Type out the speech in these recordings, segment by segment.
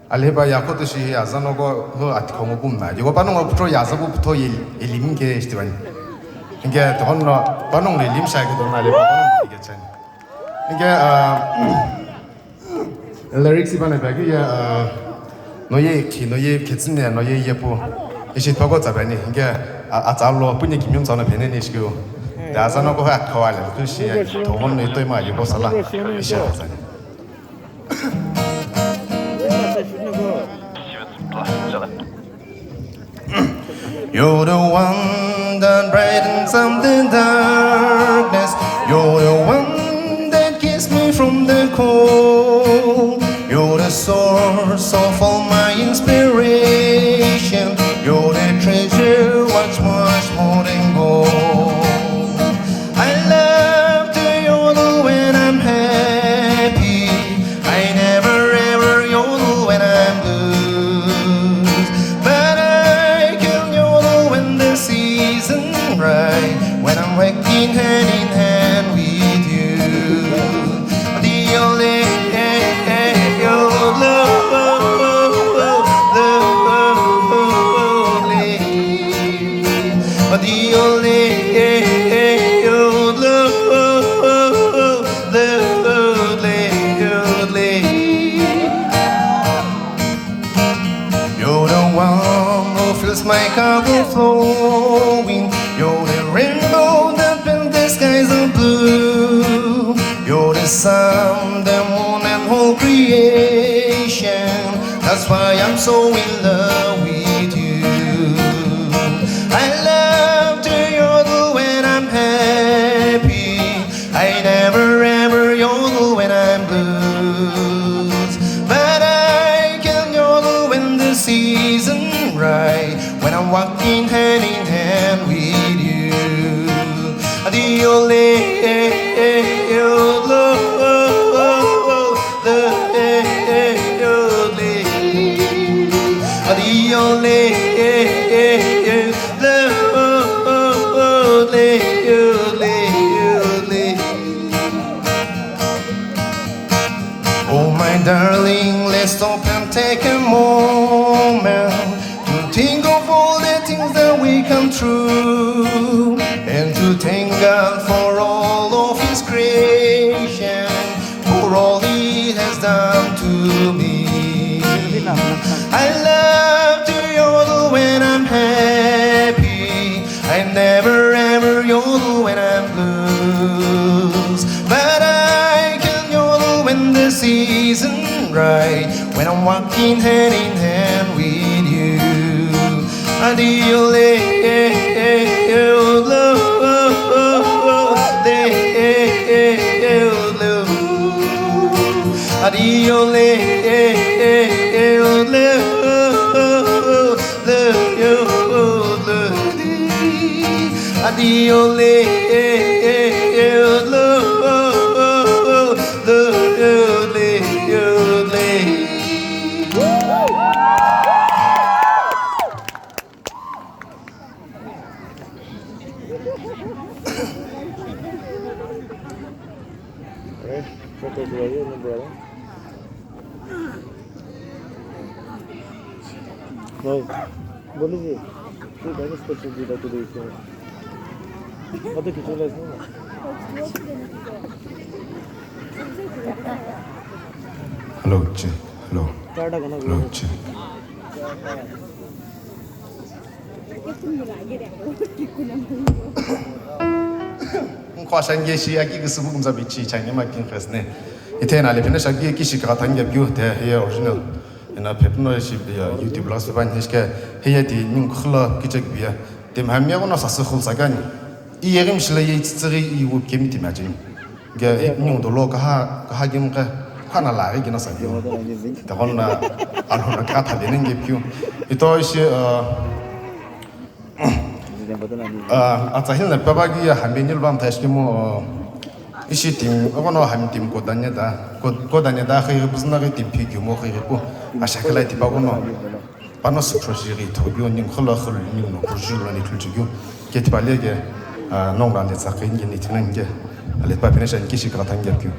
알레바 야코드시 야자노고 그 아티콩고 봄나 이거 바농어부터 야자고부터 일림게 시티반 이게 돈로 바농 림샤게 돈 알레바 바농 이게잖 이게 리릭스 바네 바기야 너의 개진네 너의 예포 이시 더고 잡아니 이게 아잘로 뿐이 김용선의 베네니시고 야자노고 하카와레 그시 돈은 또이마 이거 살라 이샤자 You're the one that brightens up the darkness. You're the one that keeps me from the cold. You're the source of all my inspiration. You're the treasure, much more than gold. I love to yodel when I'm happy. I never ever yodel when I'm blues. But I can yodel when the season right, when I'm working hand in hand with you. The only my cup overflowing. You're the rainbow that paints the skies of blue. You're the sun, the moon, and whole creation. That's why I'm so in love with you. I love to yodel when I'm happy. I never ever yodel when I'm blues. But I can yodel when the season right, when I'm walking hand in hand with you. The only oh my darling, let's stop and take a moment to think of all the things that we come through, and to thank God for all of His creation, for all He has done to me. I love to yodel when I'm happy. I never ever yodel when I'm blues. But I can yodel when the season right, when I'm walking hand in hand with you. Adiole, No, बोलिए तो dance कर चुकी है तो देखो पता कितना लेना hello che hello टाटा करना hello che khosan ye shi aki gus bugum za bichi chani ma kin khasne iten ale pina shagi ki shi ka tan ge byu te he original ina pepno shi youtube las ban hiske he di ning khla ki chek bia dem ham ya ona sas khul sagan I yerim shla ye tsiri I wo kem ti ma jin ge ning do lo ka ha gim ka kana la ge na sa bi da honna alona ka ta de ning ge byu ito shi 아자힐나 빠바기 한빈일 밤 다시모 이시팀 어거노 함팀 고다냐다 고다냐다 kh이 무슨 나게 팀피 규모 kh이고 아샤클라이 티바고노 바노스 프로젝트 토비오닝 컬러컬 닝노 프로젝트라니 툴주교 게티발레게 농란데 자케인게 니티는게 알레파페네션 키시가 탄게큐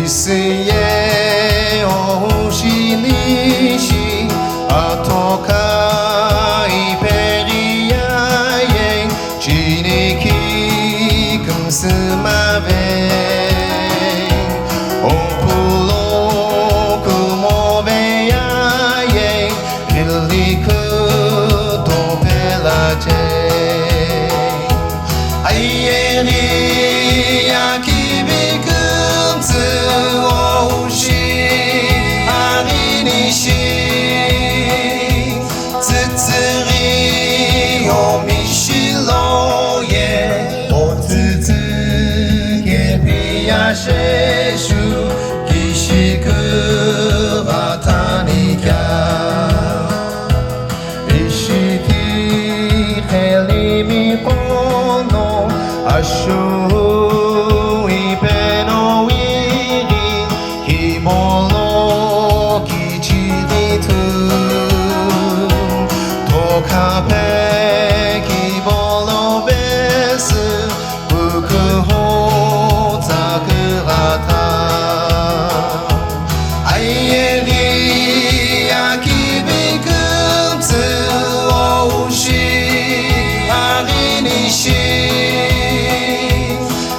지스의 오시니시 아토카이 베리아의 지니키 금스마베 옹플로 그모베야의 빌리크 도벨라제 아이에리야 기비금스 오시 아리니시 츠츠리 오미실로예 오츠츠게 비야셰슈 기시그라타니갸 이시기 헬리미 보노 아슈이 베노이리 히몰로 기치리투 도카페 기볼로 베스 부크호 자그라타 아이에리야 기비금스 오시 아리니시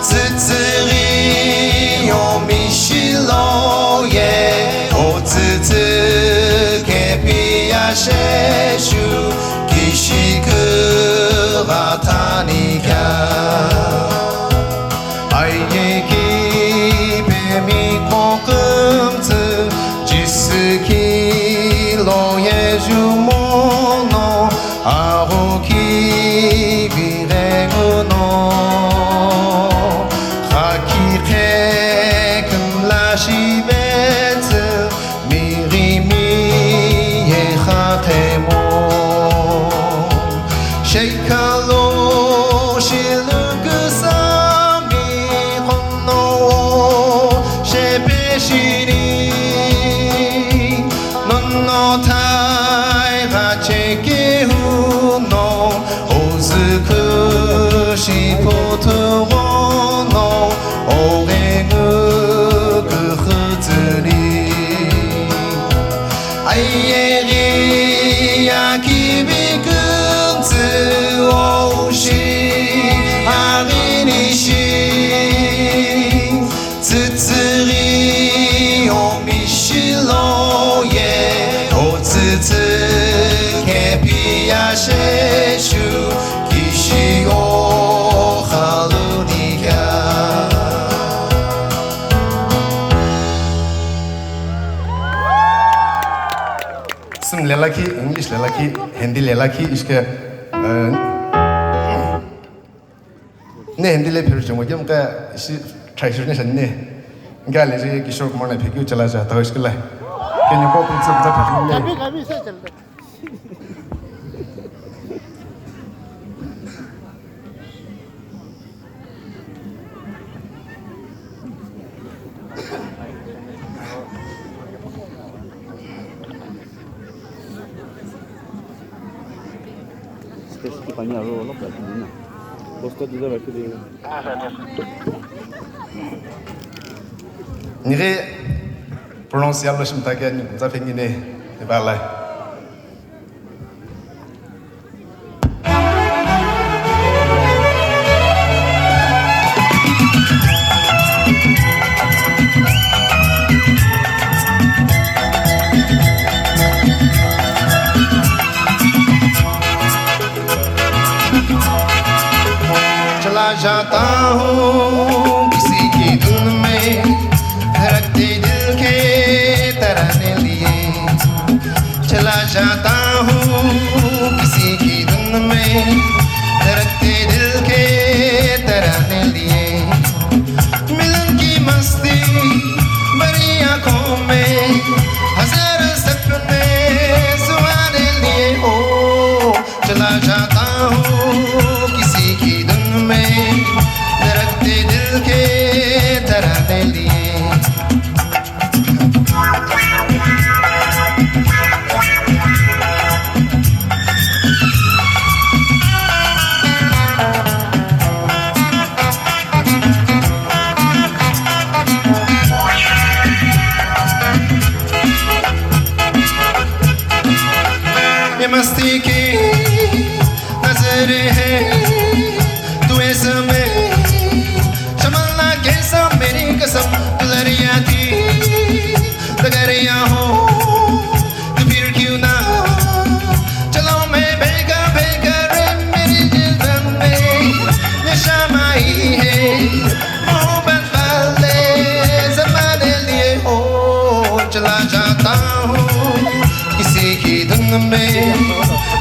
츠츠리 오미실로예 오츠츠게 비야셰슈 기시그라타니갸 아이에기 베미코금스 지스키로예 주모노 아호키 비레구노 하키테 금라시베츠 미리미예 하테모 쉐이칼로 실루크사미 혼노 쉐베시리 넌노타이가 체키후노 오즈쿠시 포트고노 오랭으 그흐즈리 아이에리야 기비금스 오시 아리니시 츠츠리 오미실로예 오츠츠게 비야셰슈 기시오 할루니가 스մ लेलाकी English लेलाकी Hindi लेलाकी इसके ने हिंदी ले फिर जमुई हम का इसी ट्राइशर ने सन्ने क्या ले जाए किशोर कुमार ने फिर क्यों चला जाता है इसके लिए क्या नहीं को कुछ सब फिर ले कभी से चलते Questi panni a ruolo per la posto di dove che devo 니게 pronunciarlo 심타게 자 팽이네 발라 चला जाता हूँ किसी की धुन में धड़कते दिल के तराने लिए चला जाता हूँ किसी की धुन में धड़कते दिल के तराने लिए मिलन की मस्ती भरी आँखों में हजारों सपने सुहाने लिए ओ चला जाता हूँ किसी की धुन में धड़कते दिल के तराने लिए तेरे है तू ऐसा मैं शमलना कैसा मेरी कसम तू दरिया थी दरिया हो तो फिर क्यों ना चलो मैं भेगा भेगा रे मेरी जिंदगी में नशा माही है मोहब्बत वाले ज़माने लिए हो चला जाता हूँ किसी की धुन में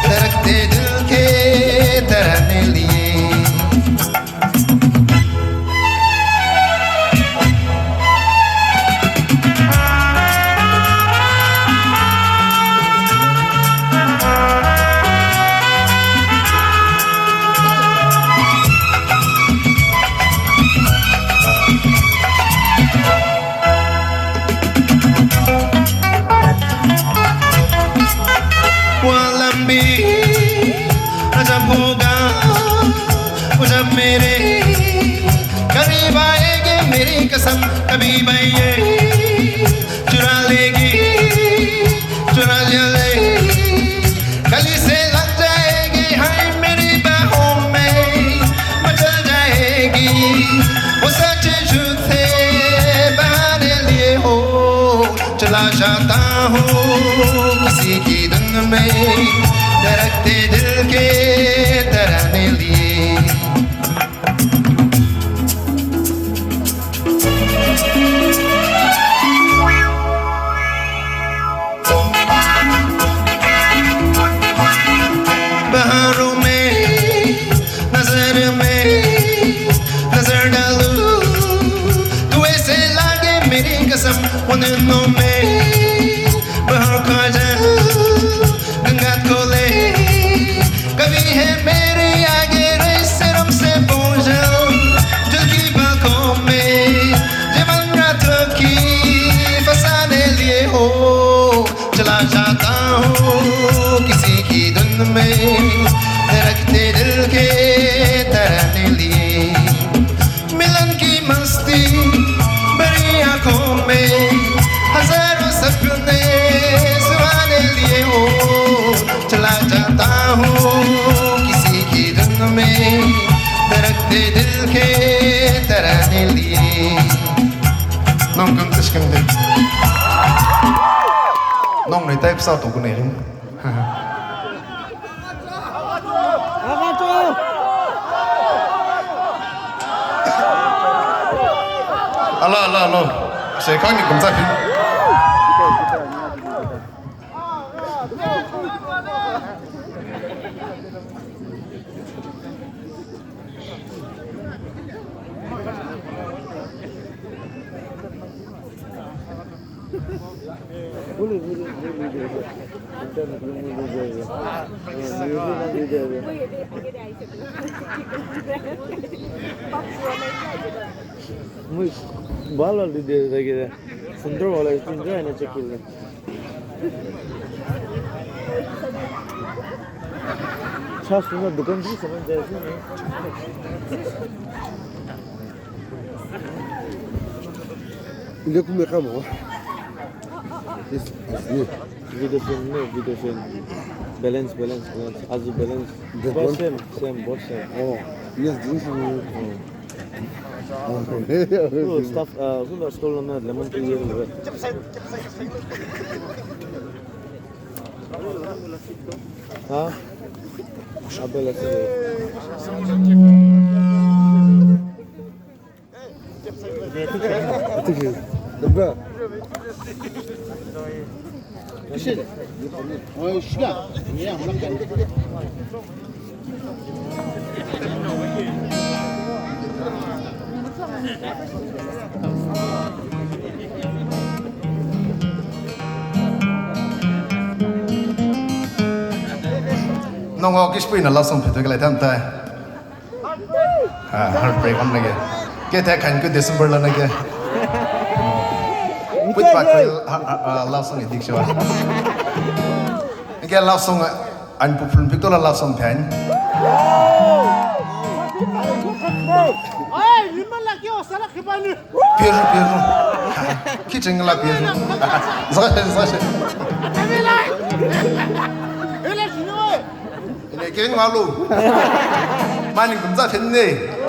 धड़कते दिल के तराने लिए जब होगा जब मेरे करीब आएगी मेरी कसम कभी ये चुरा लेगी चुरा ले गली से लग जाएगी हाय मेरी बाहों में मचल जाएगी वो सच झूठे बहाने लिए हो चला जाता हूँ किसी की धुन में धड़कते दिल के तराने लिए बहारों में नजर डालूं तू ऐसे लागे मेरी कसम उन दिनों में बहार खा जाऊं गंगा को ले कभी है मेरे आगे रेसरम से पूछो जल की बातों में जीवन रातों की फसाने लिए हो चला जाता हूँ किसी की धुन में धड़कते दिल के तराने लिए मिलन की मस्ती बड़ी आंखों में हजारों सपने सुहाने लिए हो चला जाता हूँ किसी की धुन में धड़कते दिल के तराने लिए नॉन कंटेस्ट कंटे नॉन नहीं टाइप साउथ को नहीं 알로 제 강님 검사님 बाल वाली दे देगी सुंदर वाला सुंदर है ना चेक कर अच्छा सुंदर दुकान भी समझ जाए इसमें اللي يكون مقامه video film balance as balance same both same اه yes this is stuff كله stolen من lemon tea ها abela دبا Kişi. O işga. Niye amına nó ngó cái spin là lao xong phải tới cái lại tham tay heartbreak on này cái thế cảnh cái December là này cái quýt bạc cái lao xong thì sao cái lao xong anh phụ phun Victor là lao xong thèn Ay, liman lagi oh salah kebanu. Piru kitchen là piru rồi Amilai. Ele sini oi. ini 갱 말로 많이 금자했네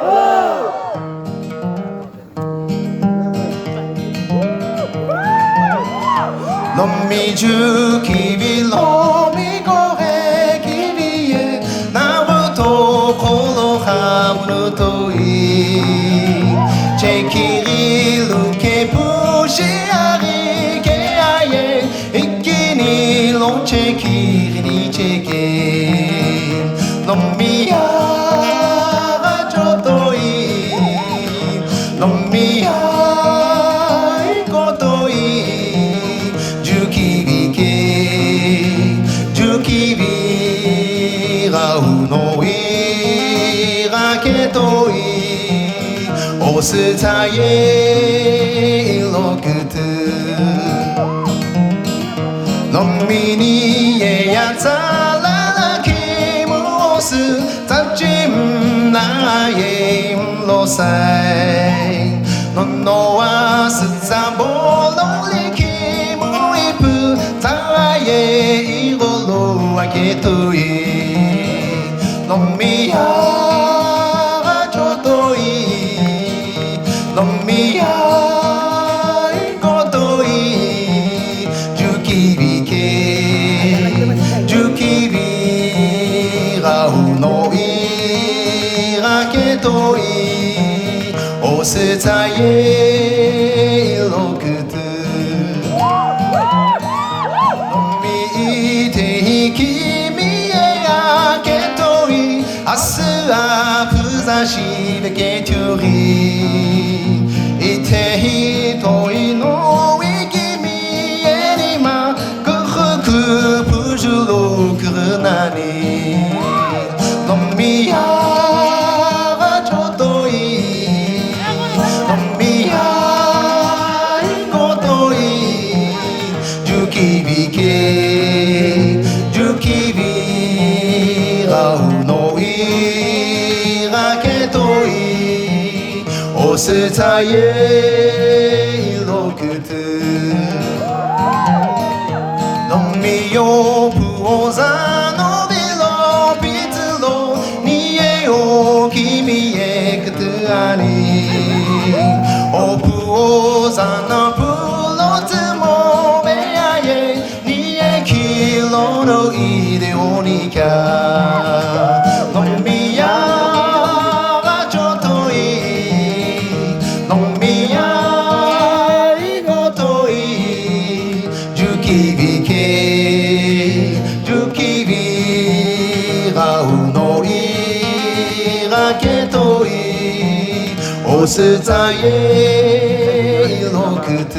놈이 죽기 놈이 고래기 위해 나부터 고로하무르도 제 길이 루게 부시하리 게아예 있기니 롱제 길이 제게 놈이야 저도이 놈이야 오스타의 로그드 놈미니의 야자라라 키무스 잡짐 나의 로사이 넌노와 스자볼로리 키무이프 타의 이걸로 하게토이 놈미야 오스타의 로그드 놈이 대기미의 아게토이 아스아 부사시베게 튜리 이테히 토이 노이기미의 니마 그흐그 부주로 그르나니 놈이야 오스타의 로그드 놈미요 부오사 노빌로 비틀로 니에요 기미에 그트 아니 오 부오사 너 불로트모 베야에 니에 길로로 이데오니까 놈미야 오스타의 로그드